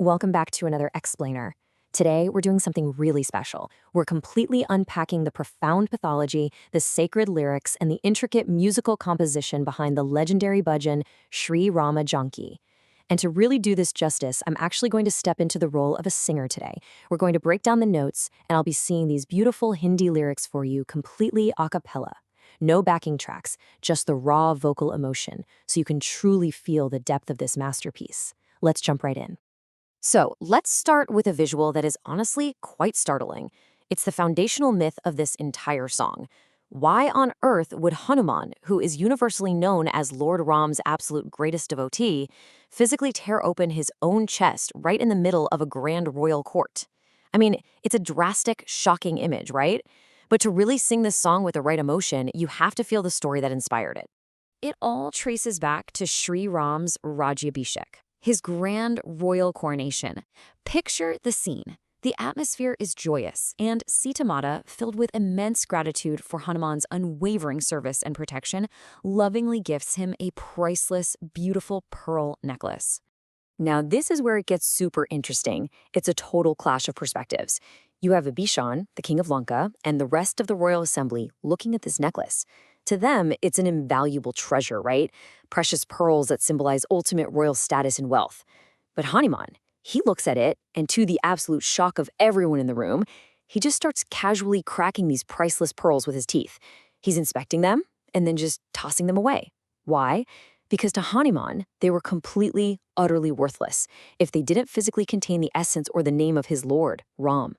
Welcome back to another explainer. Today, we're doing something really special. We're completely unpacking the profound pathology, the sacred lyrics, and the intricate musical composition behind the legendary bhajan Shree Rama Janki. And to really do this justice, I'm actually going to step into the role of a singer today. We're going to break down the notes, and I'll be singing these beautiful Hindi lyrics for you completely a cappella. No backing tracks, just the raw vocal emotion, so you can truly feel the depth of this masterpiece. Let's jump right in. So let's start with a visual that is honestly quite startling. It's the foundational myth of this entire song. Why on earth would Hanuman, who is universally known as Lord Ram's absolute greatest devotee, physically tear open his own chest right in the middle of a grand royal court? I mean, it's a drastic, shocking image, right? But to really sing this song with the right emotion, you have to feel the story that inspired it. It all traces back to Sri Ram's Rajyabhishek, his grand royal coronation. Picture the scene. The atmosphere is joyous, and Sita Mata, filled with immense gratitude for Hanuman's unwavering service and protection, lovingly gifts him a priceless, beautiful pearl necklace. Now, this is where it gets super interesting. It's a total clash of perspectives. You have Vibhishana, the king of Lanka, and the rest of the royal assembly looking at this necklace. To them, it's an invaluable treasure, right? Precious pearls that symbolize ultimate royal status and wealth. But Hanuman, he looks at it, and to the absolute shock of everyone in the room, he just starts casually cracking these priceless pearls with his teeth. He's inspecting them, and then just tossing them away. Why? Because to Hanuman, they were completely, utterly worthless if they didn't physically contain the essence or the name of his lord, Ram.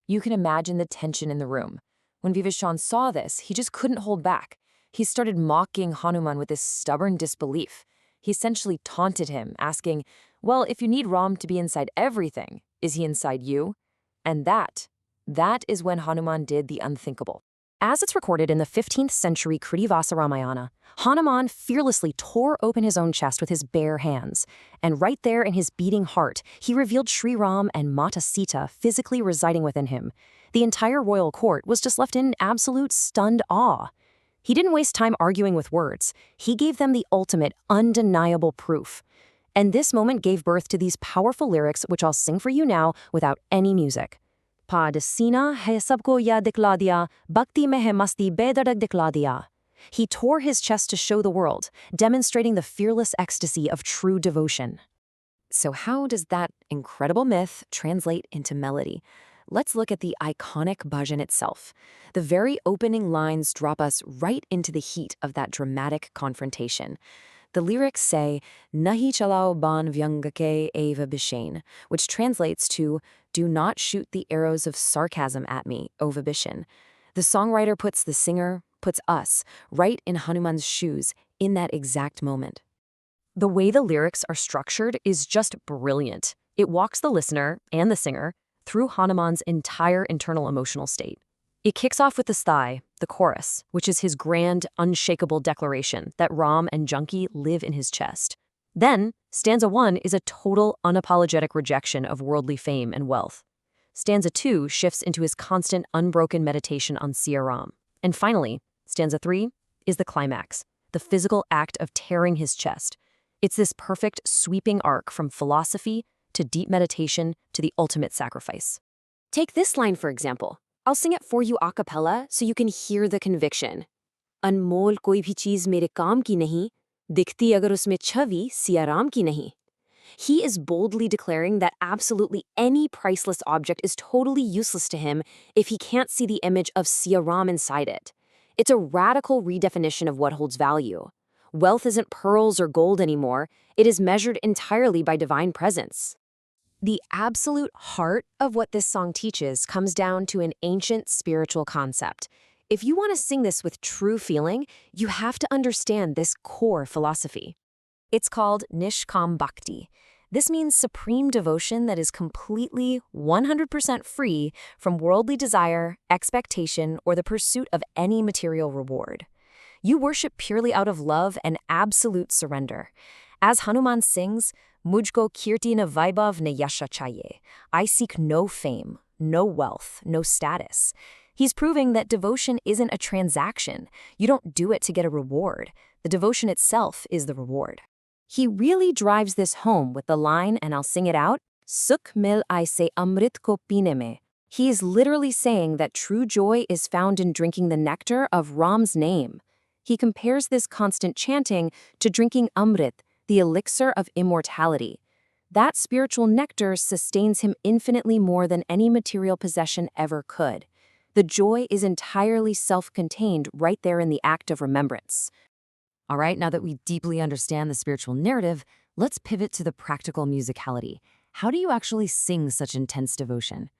You can imagine the tension in the room. When Vibhishana saw this, he just couldn't hold back. He started mocking Hanuman with this stubborn disbelief. He essentially taunted him, asking, well, if you need Ram to be inside everything, is he inside you? And that is when Hanuman did the unthinkable. As it's recorded in the 15th century Vidvesha Ramayana, Hanuman fearlessly tore open his own chest with his bare hands. And right there in his beating heart, he revealed Sri Ram and Mata Sita physically residing within him. The entire royal court was just left in absolute stunned awe. He didn't waste time arguing with words. He gave them the ultimate, undeniable proof. And this moment gave birth to these powerful lyrics, which I'll sing for you now without any music. Pad Seene hai sabko ya dikla diya, bhakti mein hai masti bedarak dikla diya. He tore his chest to show the world, demonstrating the fearless ecstasy of true devotion. So how does that incredible myth translate into melody? Let's look at the iconic bhajan itself. The very opening lines drop us right into the heat of that dramatic confrontation. The lyrics say, Nahi chalao ban vyangake eva bishain, which translates to, do not shoot the arrows of sarcasm at me, O Vibhishan. The songwriter puts the singer, puts us, right in Hanuman's shoes in that exact moment. The way the lyrics are structured is just brilliant. It walks the listener and the singer through Hanuman's entire internal emotional state. It kicks off with the sthai, the chorus, which is his grand, unshakable declaration that Ram and Janki live in his chest. Then, stanza 1 is a total, unapologetic rejection of worldly fame and wealth. Stanza 2 shifts into his constant, unbroken meditation on Siya Ram. And finally, stanza 3 is the climax, the physical act of tearing his chest. It's this perfect, sweeping arc from philosophy to deep meditation to the ultimate sacrifice. Take this line, for example. I'll sing it for you a cappella so you can hear the conviction. Anmol koi bhi cheez mere kaam ki nahi, dikhti agar usme chhavi Siya Ram ki nahi. He is boldly declaring that absolutely any priceless object is totally useless to him if he can't see the image of Siya Ram inside it. It's a radical redefinition of what holds value. Wealth isn't pearls or gold anymore. It is measured entirely by divine presence. The absolute heart of what this song teaches comes down to an ancient spiritual concept. If you want to sing this with true feeling, you have to understand this core philosophy. It's called Nishkam Bhakti. This means supreme devotion that is completely, 100% free from worldly desire, expectation, or the pursuit of any material reward. You worship purely out of love and absolute surrender. As Hanuman sings, Mujhko kirti na vaibhav na yasha chahiye. I seek no fame, no wealth, no status. He's proving that devotion isn't a transaction. You don't do it to get a reward. The devotion itself is the reward. He really drives this home with the line, and I'll sing it out, Sukh mil aise amrit ko peene mein. He is literally saying that true joy is found in drinking the nectar of Ram's name. He compares this constant chanting to drinking amrit, the elixir of immortality. That spiritual nectar sustains him infinitely more than any material possession ever could. The joy is entirely self-contained right there in the act of remembrance. All right, now that we deeply understand the spiritual narrative, let's pivot to the practical musicality. How do you actually sing such intense devotion?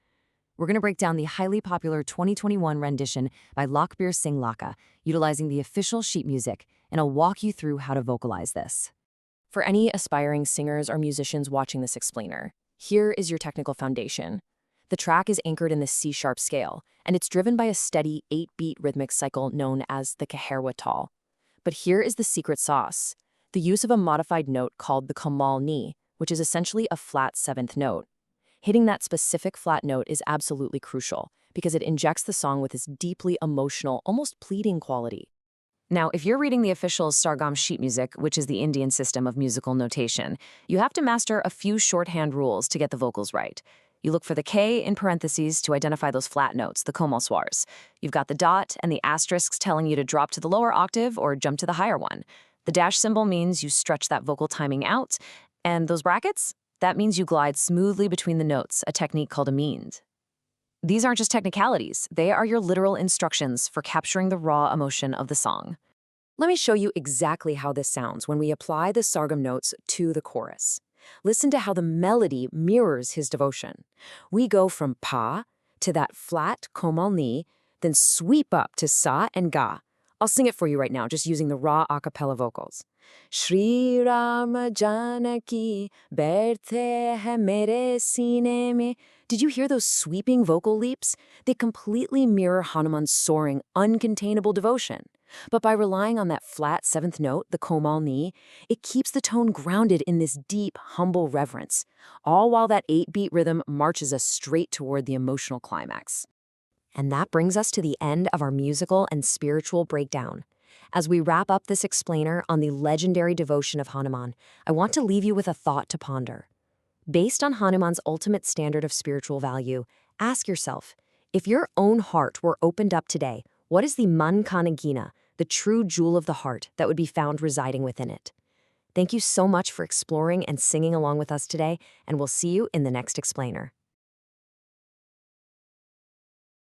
We're going to break down the highly popular 2021 rendition by Lakhbir Singh Laka, utilizing the official sheet music, and I'll walk you through how to vocalize this. For any aspiring singers or musicians watching this explainer, here is your technical foundation. The track is anchored in the C-sharp scale, and it's driven by a steady 8-beat rhythmic cycle known as the Kaherwa tal. But here is the secret sauce: the use of a modified note called the kamal ni, which is essentially a flat 7th note. Hitting that specific flat note is absolutely crucial because it injects the song with this deeply emotional, almost pleading quality. Now, if you're reading the official Sargam sheet music, which is the Indian system of musical notation, you have to master a few shorthand rules to get the vocals right. You look for the K in parentheses to identify those flat notes, the komal swars. You've got the dot and the asterisks telling you to drop to the lower octave or jump to the higher one. The dash symbol means you stretch that vocal timing out, and those brackets? That means you glide smoothly between the notes, a technique called a meend. These aren't just technicalities, they are your literal instructions for capturing the raw emotion of the song. Let me show you exactly how this sounds when we apply the Sargam notes to the chorus. Listen to how the melody mirrors his devotion. We go from pa to that flat komal ni, then sweep up to sa and ga. I'll sing it for you right now, just using the raw a cappella vocals. Shri Rama Janki, Baithe hai mere Seene mein. Did you hear those sweeping vocal leaps? They completely mirror Hanuman's soaring, uncontainable devotion. But by relying on that flat 7th note, the komal ni, it keeps the tone grounded in this deep, humble reverence, all while that 8-beat rhythm marches us straight toward the emotional climax. And that brings us to the end of our musical and spiritual breakdown. As we wrap up this explainer on the legendary devotion of Hanuman, I want to leave you with a thought to ponder. Based on Hanuman's ultimate standard of spiritual value, ask yourself, if your own heart were opened up today, what is the man kana gina, the true jewel of the heart that would be found residing within it? Thank you so much for exploring and singing along with us today, and we'll see you in the next explainer.